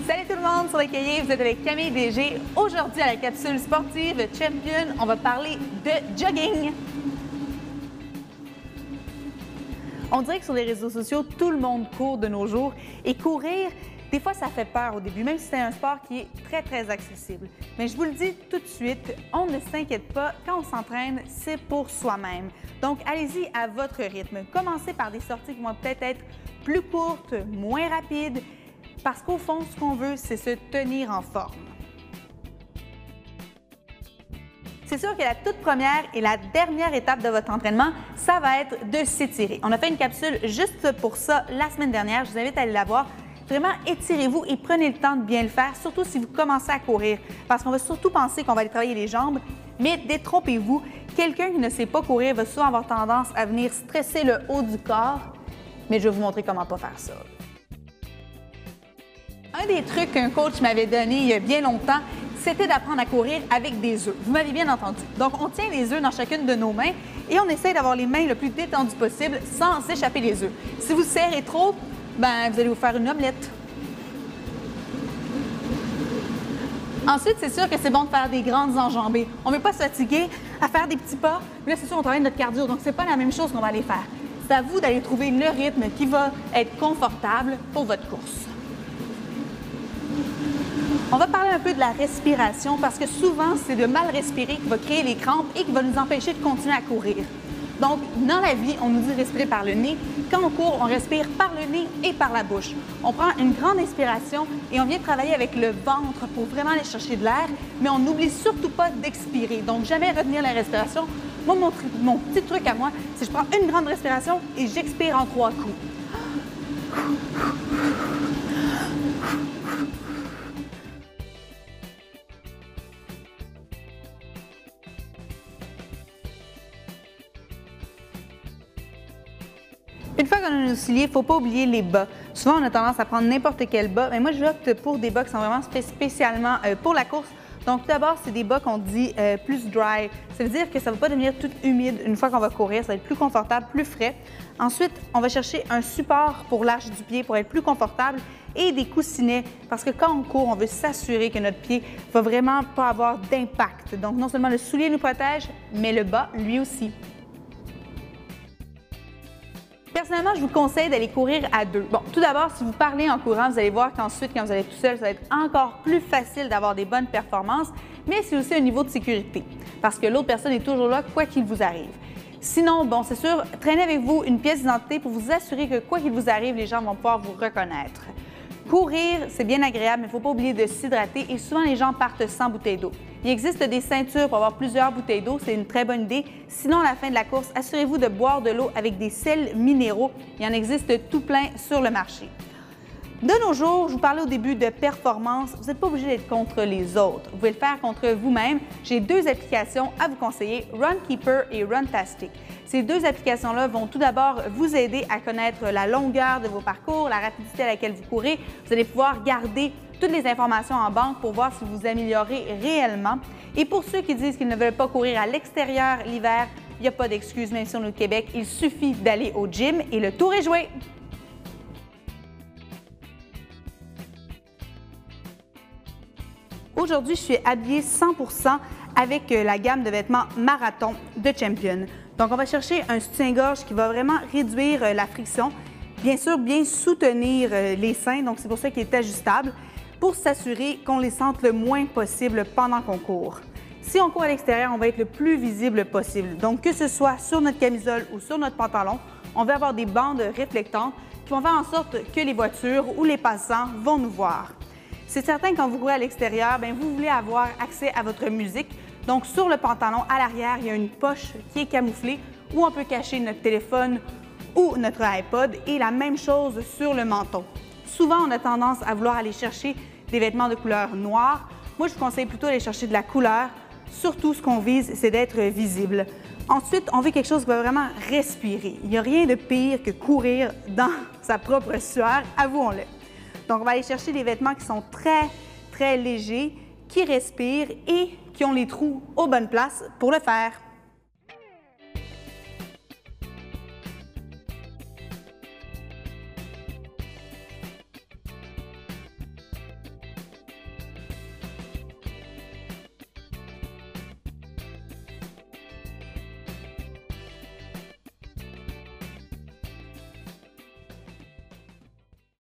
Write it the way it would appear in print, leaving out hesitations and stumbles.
Salut tout le monde, sur le cahier, vous êtes avec Camille DG. Aujourd'hui, à la capsule sportive Champion, on va parler de jogging. On dirait que sur les réseaux sociaux, tout le monde court de nos jours et courir, des fois, ça fait peur au début, même si c'est un sport qui est très accessible. Mais je vous le dis tout de suite, on ne s'inquiète pas, quand on s'entraîne, c'est pour soi-même. Donc, allez-y à votre rythme. Commencez par des sorties qui vont peut-être être plus courtes, moins rapides, parce qu'au fond, ce qu'on veut, c'est se tenir en forme. C'est sûr que la toute première et la dernière étape de votre entraînement, ça va être de s'étirer. On a fait une capsule juste pour ça la semaine dernière. Je vous invite à aller la voir. Vraiment, étirez-vous et prenez le temps de bien le faire, surtout si vous commencez à courir. Parce qu'on va surtout penser qu'on va aller travailler les jambes, mais détrompez-vous. Quelqu'un qui ne sait pas courir va souvent avoir tendance à venir stresser le haut du corps, mais je vais vous montrer comment pas faire ça. Un des trucs qu'un coach m'avait donné il y a bien longtemps, c'était d'apprendre à courir avec des œufs. Vous m'avez bien entendu. Donc, on tient les œufs dans chacune de nos mains et on essaie d'avoir les mains le plus détendues possible sans échapper les œufs. Si vous serrez trop, vous allez vous faire une omelette. Ensuite, c'est sûr que c'est bon de faire des grandes enjambées. On ne veut pas se fatiguer à faire des petits pas, mais là, c'est sûr, on travaille notre cardio, donc c'est pas la même chose qu'on va aller faire. C'est à vous d'aller trouver le rythme qui va être confortable pour votre course. On va parler un peu de la respiration parce que souvent, c'est de mal respirer qui va créer les crampes et qui va nous empêcher de continuer à courir. Donc, dans la vie, on nous dit respirer par le nez. Quand on court, on respire par le nez et par la bouche. On prend une grande inspiration et on vient travailler avec le ventre pour vraiment aller chercher de l'air, mais on n'oublie surtout pas d'expirer. Donc, jamais retenir la respiration. Moi, mon petit truc à moi, c'est que je prends une grande respiration et j'expire en 3 coups. Une fois qu'on a nos souliers, il ne faut pas oublier les bas. Souvent, on a tendance à prendre n'importe quel bas, mais moi, j'opte pour des bas qui sont vraiment faits spécialement pour la course. Donc, tout d'abord, c'est des bas qu'on dit plus dry. Ça veut dire que ça ne va pas devenir tout humide une fois qu'on va courir. Ça va être plus confortable, plus frais. Ensuite, on va chercher un support pour l'arche du pied pour être plus confortable et des coussinets parce que quand on court, on veut s'assurer que notre pied ne va vraiment pas avoir d'impact. Donc, non seulement le soulier nous protège, mais le bas, lui aussi. Personnellement, je vous conseille d'aller courir à deux. Bon, tout d'abord, si vous parlez en courant, vous allez voir qu'ensuite, quand vous allez tout seul, ça va être encore plus facile d'avoir des bonnes performances, mais c'est aussi un niveau de sécurité parce que l'autre personne est toujours là, quoi qu'il vous arrive. Sinon, bon, c'est sûr, traînez avec vous une pièce d'identité pour vous assurer que quoi qu'il vous arrive, les gens vont pouvoir vous reconnaître. Courir, c'est bien agréable, mais il ne faut pas oublier de s'hydrater et souvent les gens partent sans bouteille d'eau. Il existe des ceintures pour avoir plusieurs bouteilles d'eau, c'est une très bonne idée. Sinon, à la fin de la course, assurez-vous de boire de l'eau avec des sels minéraux. Il y en existe tout plein sur le marché. De nos jours, je vous parlais au début de performance, vous n'êtes pas obligé d'être contre les autres. Vous pouvez le faire contre vous-même. J'ai 2 applications à vous conseiller, Runkeeper et Runtastic. Ces 2 applications-là vont tout d'abord vous aider à connaître la longueur de vos parcours, la rapidité à laquelle vous courez. Vous allez pouvoir garder toutes les informations en banque pour voir si vous améliorez réellement. Et pour ceux qui disent qu'ils ne veulent pas courir à l'extérieur l'hiver, il n'y a pas d'excuse, même si on est au Québec, il suffit d'aller au gym et le tour est joué. Aujourd'hui, je suis habillée 100% avec la gamme de vêtements marathon de Champion. Donc, on va chercher un soutien-gorge qui va vraiment réduire la friction. Bien sûr, bien soutenir les seins, donc c'est pour ça qu'il est ajustable, pour s'assurer qu'on les sente le moins possible pendant qu'on court. Si on court à l'extérieur, on va être le plus visible possible. Donc, que ce soit sur notre camisole ou sur notre pantalon, on va avoir des bandes réflectantes qui vont faire en sorte que les voitures ou les passants vont nous voir. C'est certain que quand vous courez à l'extérieur, vous voulez avoir accès à votre musique. Donc, sur le pantalon, à l'arrière, il y a une poche qui est camouflée où on peut cacher notre téléphone ou notre iPod et la même chose sur le menton. Souvent, on a tendance à vouloir aller chercher des vêtements de couleur noire. Moi, je vous conseille plutôt d'aller chercher de la couleur. Surtout, ce qu'on vise, c'est d'être visible. Ensuite, on veut quelque chose qui va vraiment respirer. Il n'y a rien de pire que courir dans sa propre sueur, avouons-le. Donc, on va aller chercher des vêtements qui sont très légers, qui respirent et qui ont les trous aux bonnes places pour le faire.